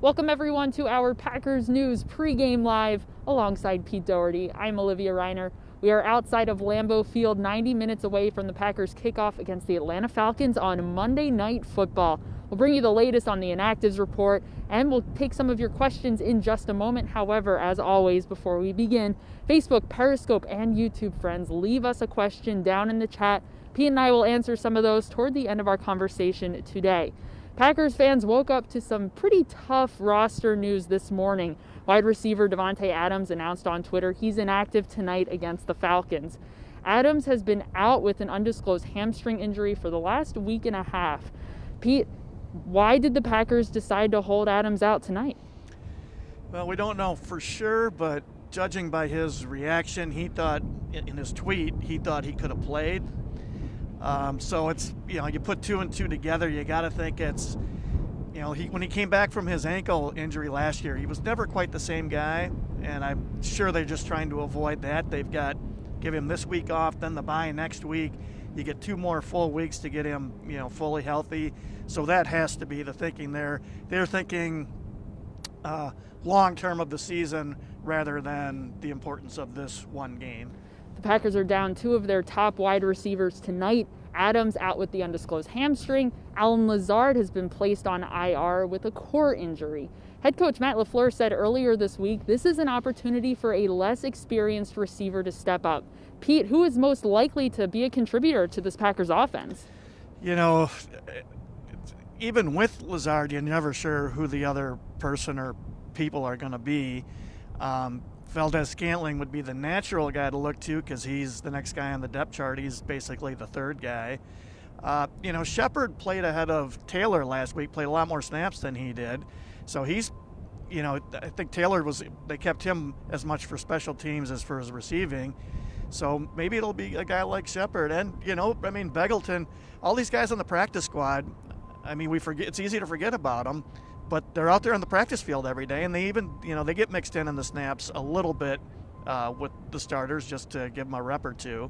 Welcome everyone to our Packers News pregame live alongside Pete Doherty. I'm Olivia Reiner. We are outside of Lambeau Field, 90 minutes away from the Packers kickoff against the Atlanta Falcons on Monday Night Football. We'll bring you the latest on the inactives report, and we'll take some of your questions in just a moment. However, as always, before we begin, Facebook, Periscope, and YouTube friends, leave us a question down in the chat. Pete and I will answer some of those toward the end of our conversation today. Packers fans woke up to some pretty tough roster news this morning. Wide receiver Davante Adams announced on Twitter he's inactive tonight against the Falcons. Adams has been out with an undisclosed hamstring injury for the last week and a half. Pete, why did the Packers decide to hold Adams out tonight? Well, we don't know for sure, but judging by his reaction, he thought, in his tweet, he thought he could have played. So it's, you put two and two together, you got to think it's, when he came back from his ankle injury last year, he was never quite the same guy, and I'm sure they're just trying to avoid that. They've got, give him this week off, then the bye next week. You get 2 more full weeks to get him, fully healthy. So that has to be the thinking there. They're thinking long term of the season rather than the importance of this one game. The Packers are down 2 of their top wide receivers tonight. Adams out with the undisclosed hamstring. Allen Lazard has been placed on IR with a core injury. Head coach Matt LaFleur said earlier this week, this is an opportunity for a less experienced receiver to step up. Pete, who is most likely to be a contributor to this Packers offense? Even with Lazard, you're never sure who the other person or people are going to be. Valdez-Scantling would be the natural guy to look to because he's the next guy on the depth chart. He's basically the third guy. Shepard played ahead of Taylor last week, played a lot more snaps than he did. So he's, I think they kept him as much for special teams as for his receiving. So maybe it'll be a guy like Shepard. And, Beggleton, all these guys on the practice squad, we forget, it's easy to forget about them. But they're out there on the practice field every day, and they even, they get mixed in the snaps a little bit with the starters just to give them a rep or two.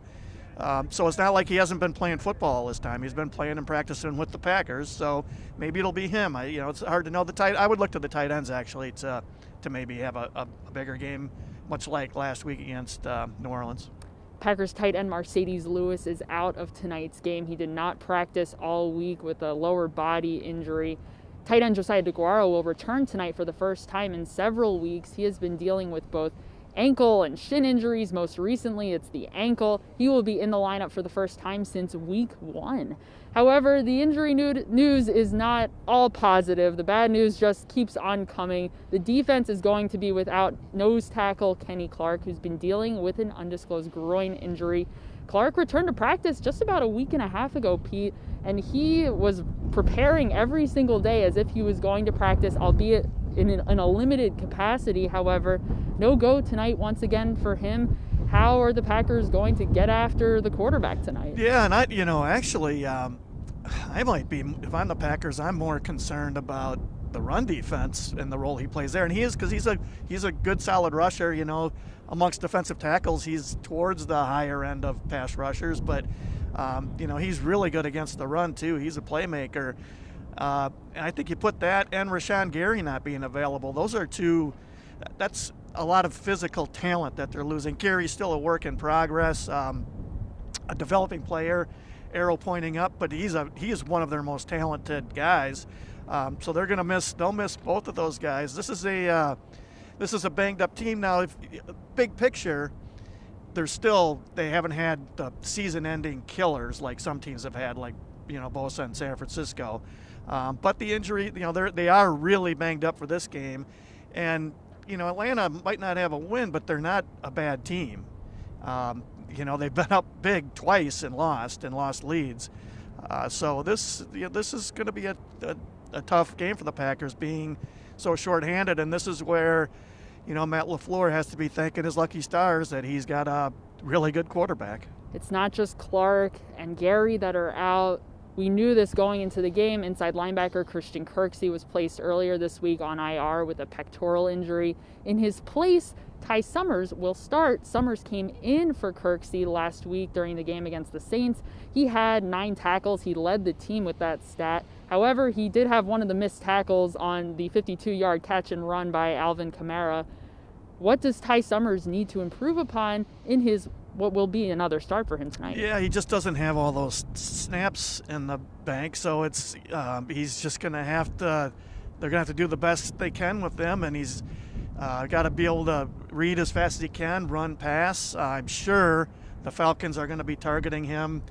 So it's not like he hasn't been playing football all this time. He's been playing and practicing with the Packers, so maybe it'll be him. It's hard to know. I would look to the tight ends, actually, to maybe have a bigger game, much like last week against New Orleans. Packers tight end Mercedes Lewis is out of tonight's game. He did not practice all week with a lower body injury. Tight end Josiah DeGuara will return tonight for the first time in several weeks. He has been dealing with both ankle and shin injuries. Most recently, it's the ankle. He will be in the lineup for the first time since week 1. However, the injury news is not all positive. The bad news just keeps on coming. The defense is going to be without nose tackle Kenny Clark, who's been dealing with an undisclosed groin injury. Clark returned to practice just about a week and a half ago, Pete, and he was preparing every single day as if he was going to practice, albeit in a limited capacity. However, no go tonight once again for him. How are the Packers going to get after the quarterback tonight? Yeah, and I might be, if I'm the Packers, I'm more concerned about the run defense and the role he plays there. And he is, because he's a good solid rusher, amongst defensive tackles, he's towards the higher end of pass rushers, but he's really good against the run too. He's a playmaker. And I think you put that and Rashawn Gary not being available. Those are two, that's a lot of physical talent that they're losing. Gary's still a work in progress, a developing player, arrow pointing up, but he is one of their most talented guys. So they'll miss both of those guys. This is a banged up team now. Big picture, they haven't had the season-ending killers like some teams have had, like Bosa and San Francisco. But the injury, they are really banged up for this game, and Atlanta might not have a win, but they're not a bad team. They've been up big twice and lost leads. So this is going to be a tough game for the Packers, being so shorthanded, and this is where Matt LaFleur has to be thanking his lucky stars that he's got a really good quarterback. It's not just Clark and Gary that are out. We knew this going into the game. Inside linebacker Christian Kirksey was placed earlier this week on IR with a pectoral injury. In his place, Ty Summers will start. Summers came in for Kirksey last week during the game against the Saints. He had 9 tackles. He led the team with that stat. However, he did have one of the missed tackles on the 52-yard catch and run by Alvin Kamara. What does Ty Summers need to improve upon in his what will be another start for him tonight? Yeah, he just doesn't have all those snaps in the bank, so it's he's just going to have to – they're going to have to do the best they can with them, and he's got to be able to read as fast as he can, run, pass. I'm sure the Falcons are going to be targeting him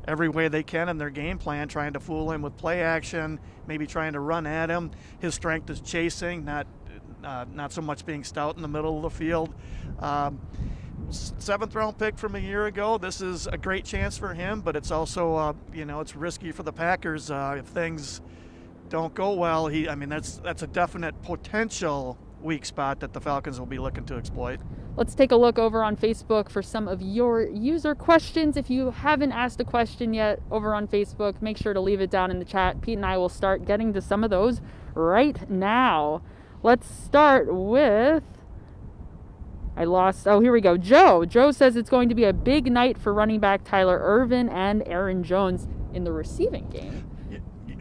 every way they can in their game plan, trying to fool him with play action, maybe trying to run at him. His strength is chasing, not so much being stout in the middle of the field. 7th round pick from a year ago. This is a great chance for him, but it's also it's risky for the Packers if things don't go well. That's a definite potential weak spot that the Falcons will be looking to exploit. Let's take a look over on Facebook for some of your user questions. If you haven't asked a question yet over on Facebook, make sure to leave it down in the chat. Pete and I will start getting to some of those right now. Let's start with... here we go. Joe says it's going to be a big night for running back Tyler Ervin and Aaron Jones in the receiving game.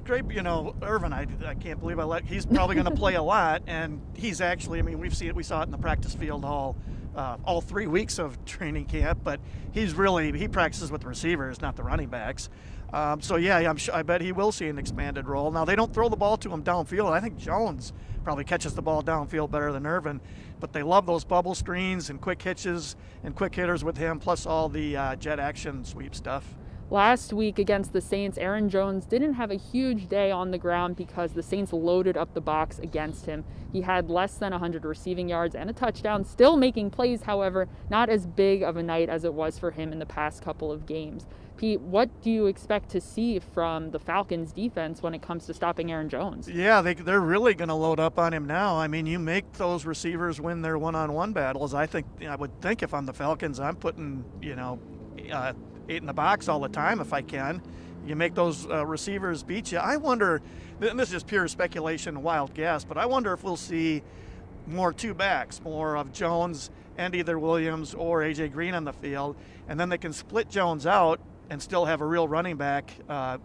Great, Ervin, I can't believe he's probably going to play a lot, and he's actually, we saw it in the practice field all 3 weeks of training camp, but he practices with the receivers, not the running backs. I bet he will see an expanded role. Now, they don't throw the ball to him downfield. I think Jones probably catches the ball downfield better than Ervin, but they love those bubble screens and quick hitches and quick hitters with him, plus all the jet action sweep stuff. Last week against the Saints, Aaron Jones didn't have a huge day on the ground because the Saints loaded up the box against him. He had less than 100 receiving yards and a touchdown, still making plays, however, not as big of a night as it was for him in the past couple of games. Pete, what do you expect to see from the Falcons defense when it comes to stopping Aaron Jones? Yeah, they're really going to load up on him now. You make those receivers win their one-on-one battles. I would think if I'm the Falcons, I'm putting, 8 in the box all the time if I can. You make those receivers beat you. I wonder, and this is just pure speculation, wild guess, but I wonder if we'll see more 2 backs, more of Jones and either Williams or A.J. Green on the field, and then they can split Jones out and still have a real running back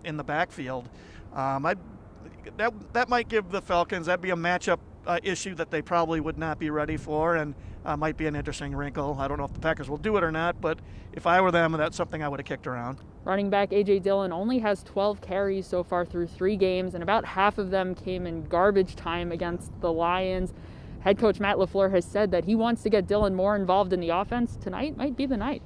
in the backfield. That might give the Falcons, that'd be a matchup issue that they probably would not be ready for, and might be an interesting wrinkle. I don't know if the Packers will do it or not, but if I were them, that's something I would have kicked around. Running back A.J. Dillon only has 12 carries so far through 3 games, and about half of them came in garbage time against the Lions. Head coach Matt LaFleur has said that he wants to get Dillon more involved in the offense. Tonight might be the night.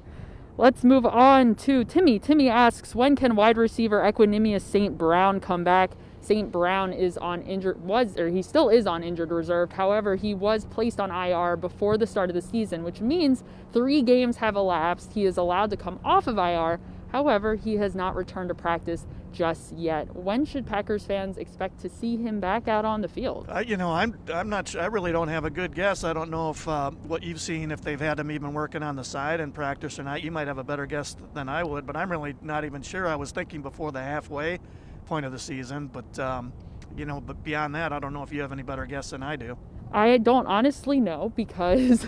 Let's move on to Timmy. Timmy asks, when can wide receiver Equanimous St. Brown come back? St. Brown is on he still is on injured reserve. However, he was placed on IR before the start of the season, which means 3 games have elapsed. He is allowed to come off of IR. However, he has not returned to practice just yet. When should Packers fans expect to see him back out on the field? I'm not sure. I really don't have a good guess. I don't know if what you've seen, if they've had him even working on the side in practice or not. You might have a better guess than I would, but I'm really not even sure. I was thinking before the halfway point of the season, but but beyond that, I don't know if you have any better guess than I do. I don't honestly know because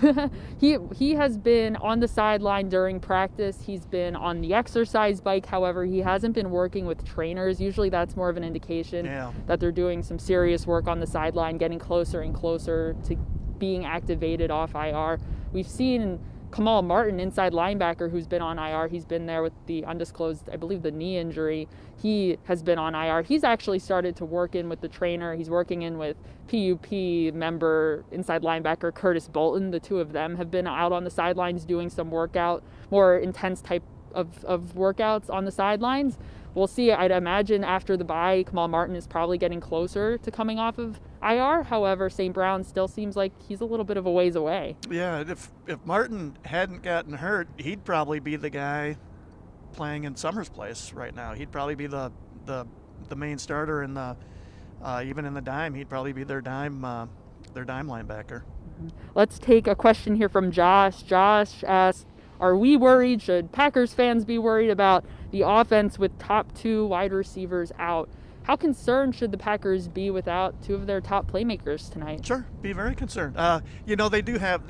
he has been on the sideline during practice. He's been on the exercise bike. However, he hasn't been working with trainers. Usually that's more of an indication that they're doing some serious work on the sideline, getting closer and closer to being activated off IR. We've seen Kamal Martin, inside linebacker, who's been on IR. He's been there with the undisclosed, I believe, the knee injury. He has been on IR. He's actually started to work in with the trainer. He's working in with PUP member, inside linebacker Curtis Bolton. The 2 of them have been out on the sidelines doing some more intense type of workouts on the sidelines. We'll see. I'd imagine after the bye, Kamal Martin is probably getting closer to coming off of IR. However, St. Brown still seems like he's a little bit of a ways away. Yeah, if Martin hadn't gotten hurt, he'd probably be the guy playing in Summers' place right now. He'd probably be the main starter in the even in the dime. He'd probably be their dime linebacker. Let's take a question here from Josh. Josh asks, are we worried? Should Packers fans be worried about the offense with top 2 wide receivers out? How concerned should the Packers be without 2 of their top playmakers tonight? Sure, be very concerned. They do have,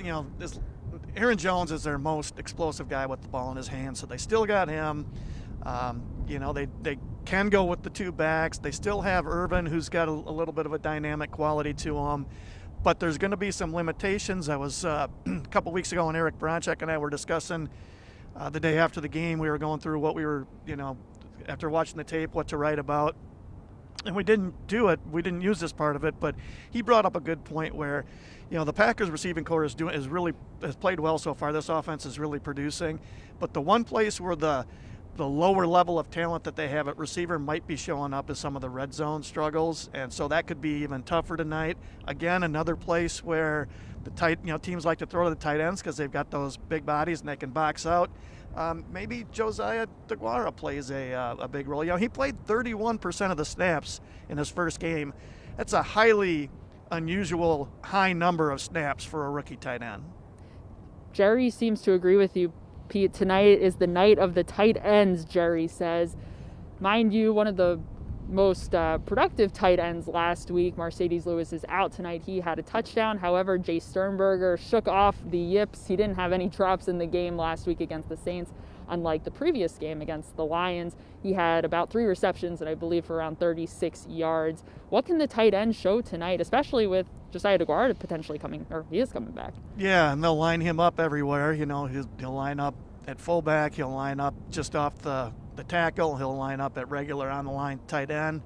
Aaron Jones is their most explosive guy with the ball in his hands, so they still got him. They can go with the two backs. They still have Irvin, who's got a little bit of a dynamic quality to him. But there's going to be some limitations. I was a couple weeks ago when Eric Bronchek and I were discussing the day after the game. We were going through what we were, after watching the tape, what to write about. And we didn't do it. We didn't use this part of it. But he brought up a good point where, the Packers receiving core has played well so far. This offense is really producing. But the one place where the lower level of talent that they have at receiver might be showing up is some of the red zone struggles, and so that could be even tougher tonight. Again, another place where teams like to throw to the tight ends because they've got those big bodies and they can box out. Maybe Josiah DeGuara plays a big role. He played 31% of the snaps in his first game. That's a highly unusual high number of snaps for a rookie tight end. Jerry seems to agree with you, Pete. Tonight is the night of the tight ends, Jerry says. Mind you, one of the most productive tight ends last week, Mercedes Lewis, is out tonight. He had a touchdown. However, Jay Sternberger shook off the yips. He didn't have any drops in the game last week against the Saints, unlike the previous game against the Lions. He had about 3 receptions and I believe for around 36 yards. What can the tight end show tonight, especially with Josiah DeGuara potentially coming back? Yeah, and they'll line him up everywhere. He'll line up at fullback. He'll line up just off the tackle. He'll line up at regular on the line tight end.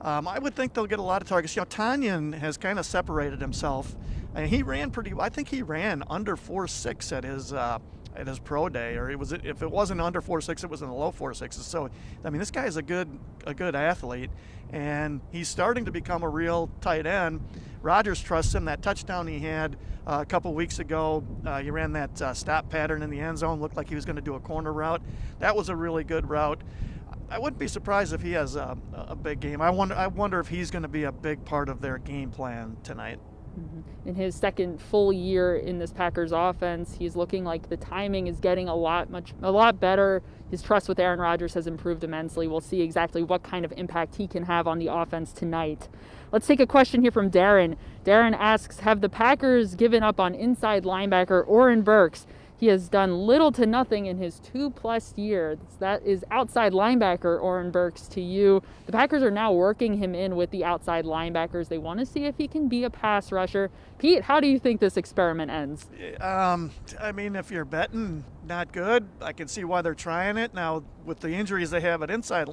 I would think they'll get a lot of targets. Tanyan has kind of separated himself, and he ran I think he ran under 4.6 at his pro day, or if it wasn't under 4.6, it was in the low 4.6s. So, this guy is a good athlete, and he's starting to become a real tight end. Rodgers trusts him. That touchdown he had a couple weeks ago, he ran that stop pattern in the end zone, looked like he was going to do a corner route. That was a really good route. I wouldn't be surprised if he has a big game. I wonder if he's going to be a big part of their game plan tonight. In his second full year in this Packers offense, he's looking like the timing is getting a lot better. His trust with Aaron Rodgers has improved immensely. We'll see exactly what kind of impact he can have on the offense tonight. Let's take a question here from Darren. Darren asks, have the Packers given up on inside linebacker Oren Burks? He has done little to nothing in his 2+ years. That is outside linebacker Oren Burks to you. The Packers are now working him in with the outside linebackers. They want to see if he can be a pass rusher. Pete, how do you think this experiment ends? If you're betting, not good. I can see why they're trying it. Now, with the injuries they have at inside,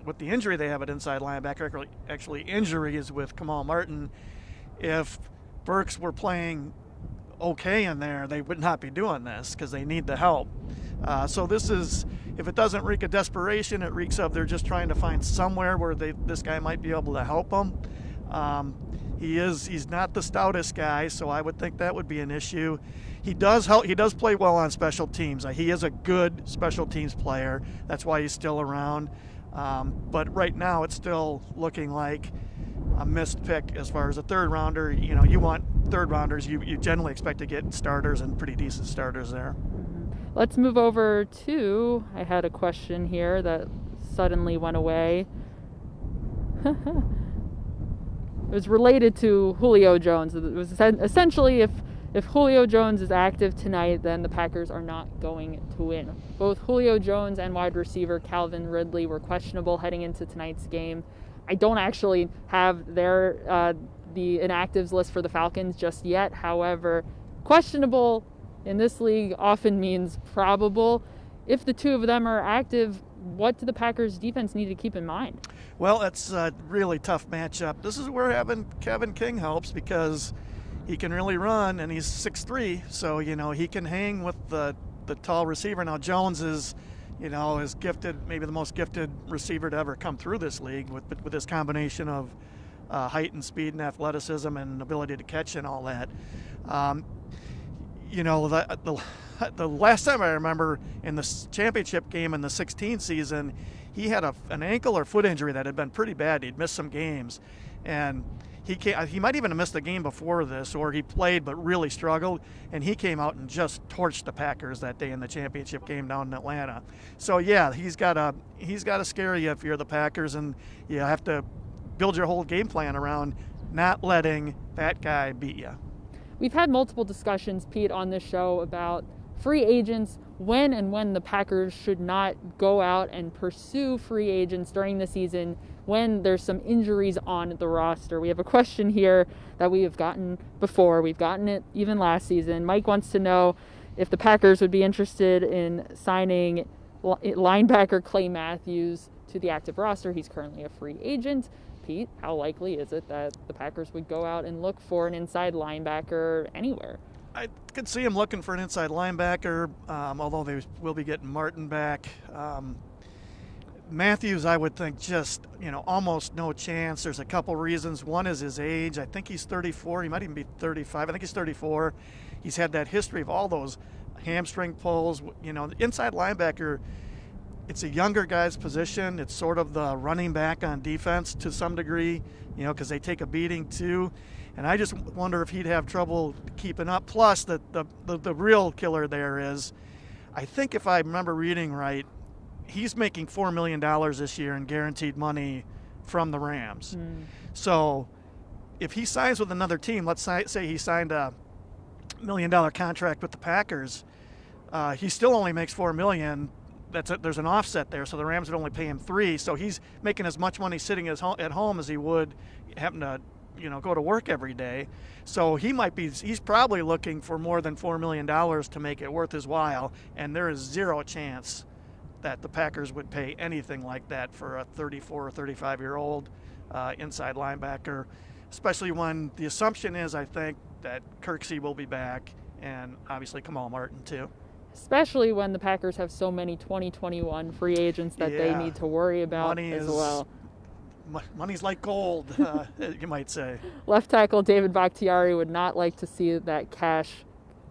with the injury they have at inside linebacker, actually injuries with Kamal Martin, if Burks were playing okay in there, they would not be doing this because they need the help. So this is, if it doesn't reek of desperation, it reeks of they're just trying to find somewhere where this guy might be able to help them. He's not the stoutest guy, so I would think that would be an issue. He does play well on special teams. He is a good special teams player. That's why he's still around. But right now it's still looking like a missed pick as far as a third rounder. You want third rounders. You generally expect to get starters and pretty decent starters there. Let's move over to, I had a question here that suddenly went away. It was related to Julio Jones. It was essentially if Julio Jones is active tonight, then the Packers are not going to win. Both Julio Jones and wide receiver Calvin Ridley were questionable heading into tonight's game. I don't actually have the inactives list for the Falcons just yet. However, questionable in this league often means probable. If the two of them are active, what do the Packers defense need to keep in mind? Well, it's a really tough matchup. This is where having Kevin King helps because he can really run, and he's 6'3", so he can hang with the tall receiver. Now Jones is gifted, maybe the most gifted receiver to ever come through this league with this combination of height and speed and athleticism and ability to catch and all that. The last time I remember in the championship game in the 16 season, he had an ankle or foot injury that had been pretty bad. He'd missed some games, and he might even have missed the game before this, or he played but really struggled, and he came out and just torched the Packers that day in the championship game down in Atlanta. So yeah, he's got to scare you if you're the Packers, and you have to build your whole game plan around not letting that guy beat you. we've had multiple discussions, Pete, on this show about free agents, when the Packers should not go out and pursue free agents during the season when there's some injuries on the roster. We have a question here that we have gotten before. We've gotten it even last season. Mike wants to know if the Packers would be interested in signing linebacker Clay Matthews to the active roster. He's currently a free agent. Pete, how likely is it that the Packers would go out and look for an inside linebacker anywhere? I could see him looking for an inside linebacker, although they will be getting Martin back. Matthews, I would think just, almost no chance. There's a couple reasons. One is his age. I think he's 34. He might even be 35. I think he's 34. He's had that history of all those hamstring pulls. The inside linebacker, it's a younger guy's position. It's sort of the running back on defense to some degree, because they take a beating too. And I just wonder if he'd have trouble keeping up. Plus, the real killer there is, I think if I remember reading right, he's making $4 million this year in guaranteed money from the Rams. So if he signs with another team, let's say he signed a $1 million contract with the Packers, he still only makes $4 million. There's an offset there, so the Rams would only pay him $3 million. So he's making as much money sitting at home as he would having to go to work every day. So he's probably looking for more than $4 million to make it worth his while, and there is zero chance that the Packers would pay anything like that for a 34 or 35-year-old inside linebacker, especially when the assumption is, I think, that Kirksey will be back and obviously Kamal Martin too. Especially when the Packers have so many 2021 free agents that they need to worry about well. Money's like gold, you might say. Left tackle David Bakhtiari would not like to see that cash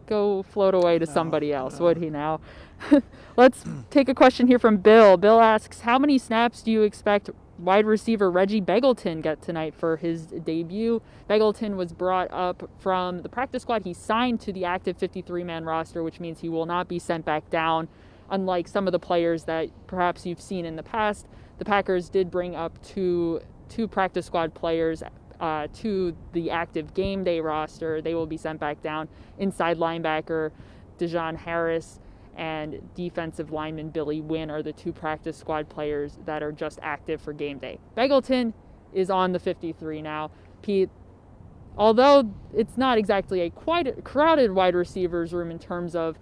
go float away to somebody else, would he now? Let's take a question here from Bill. Bill asks, how many snaps do you expect wide receiver Reggie Begelton get tonight for his debut? Begelton was brought up from the practice squad. He signed to the active 53-man roster, which means he will not be sent back down. Unlike some of the players that perhaps you've seen in the past, the Packers did bring up two practice squad players to the active game day roster. They will be sent back down. Inside linebacker Dejon Harris and defensive lineman Billy Wynn are the two practice squad players that are just active for game day. Begelton is on the 53 now. Pete, although it's not exactly a quite crowded wide receivers room in terms of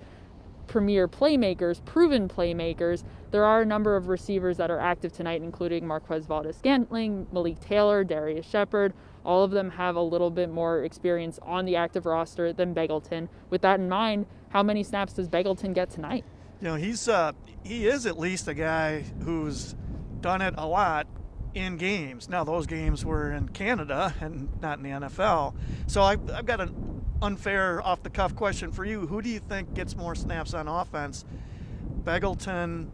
premier playmakers, proven playmakers, there are a number of receivers that are active tonight, including Marquez Valdes-Scantling, Malik Taylor, Darius Shepard. All of them have a little bit more experience on the active roster than Begelton. With that in mind, how many snaps does Begelton get tonight? He is at least a guy who's done it a lot in games. Now, those games were in Canada and not in the NFL. So I've got an unfair off-the-cuff question for you. Who do you think gets more snaps on offense, Begelton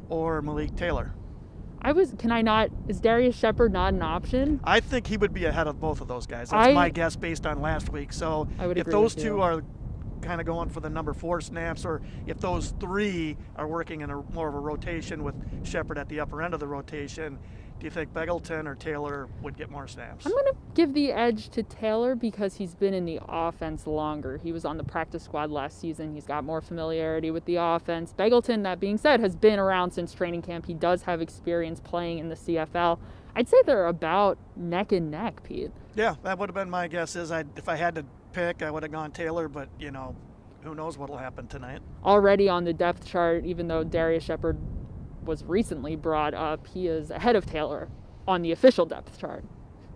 or Malik Taylor? Is Darius Shepard not an option? I think he would be ahead of both of those guys. That's my guess based on last week. So if those two are kind of going for the number 4 snaps, or if those 3 are working in more of a rotation with Shepard at the upper end of the rotation, do you think Begelton or Taylor would get more snaps? I'm going to give the edge to Taylor because he's been in the offense longer. He was on the practice squad last season. He's got more familiarity with the offense. Begelton, that being said, has been around since training camp. He does have experience playing in the CFL. I'd say they're about neck and neck, Pete. Yeah, that would have been my guess. If I had to pick, I would have gone Taylor, but, who knows what will happen tonight. Already on the depth chart, even though Darius Shepard was recently brought up, he is ahead of Taylor on the official depth chart.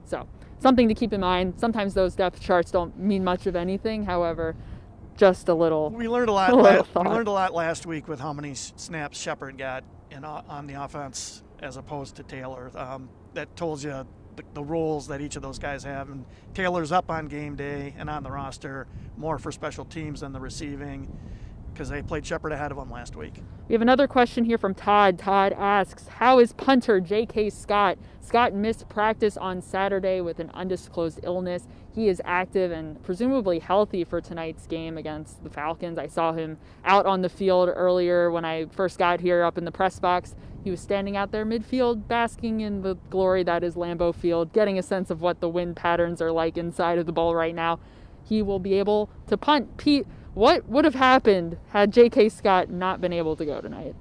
So something to keep in mind. Sometimes those depth charts don't mean much of anything. However, just a little. We learned a lot. We learned a lot last week with how many snaps Shepard got on the offense as opposed to Taylor. That tells you the roles that each of those guys have. And Taylor's up on game day and on the roster more for special teams than the receiving, because they played Shepard ahead of him last week. We have another question here from Todd. Todd asks, how is punter J.K. Scott? Scott missed practice on Saturday with an undisclosed illness. He is active and presumably healthy for tonight's game against the Falcons. I saw him out on the field earlier when I first got here up in the press box. He was standing out there midfield, basking in the glory that is Lambeau Field, getting a sense of what the wind patterns are like inside of the bowl right now. he will be able to punt. Pete, what would have happened had J.K. Scott not been able to go tonight?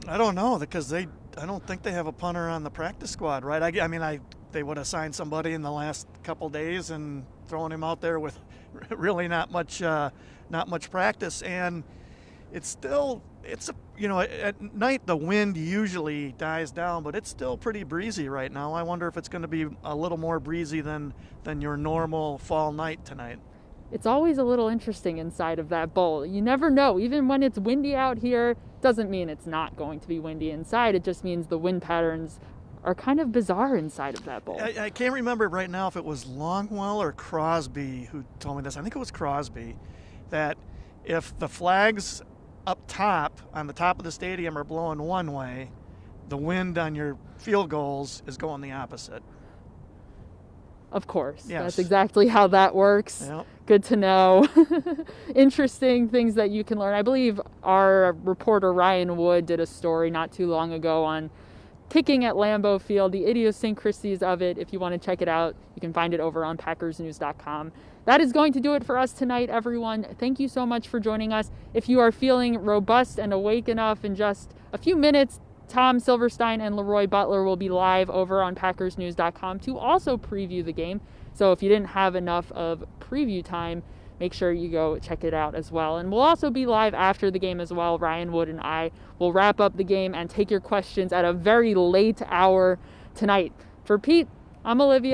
I don't know, because I don't think they have a punter on the practice squad, right? They would have signed somebody in the last couple days and thrown him out there with really not much practice. And at night the wind usually dies down, but it's still pretty breezy right now. I wonder if it's going to be a little more breezy than your normal fall night tonight. It's always a little interesting inside of that bowl. You never know. Even when it's windy out here, doesn't mean it's not going to be windy inside. It just means the wind patterns are kind of bizarre inside of that bowl. I can't remember right now if it was Longwell or Crosby who told me this. I think it was Crosby, that if the flags up top on the top of the stadium are blowing one way, the wind on your field goals is going the opposite. Of course. Yes. That's exactly how that works. Yep. Good to know. Interesting things that you can learn. I believe our reporter Ryan Wood did a story not too long ago on kicking at Lambeau Field, the idiosyncrasies of it. If you want to check it out, you can find it over on PackersNews.com. That is going to do it for us tonight, everyone. Thank you so much for joining us. If you are feeling robust and awake enough, in just a few minutes, Tom Silverstein and Leroy Butler will be live over on PackersNews.com to also preview the game. So if you didn't have enough of preview time, make sure you go check it out as well. And we'll also be live after the game as well. Ryan Wood and I will wrap up the game and take your questions at a very late hour tonight. For Pete, I'm Olivia.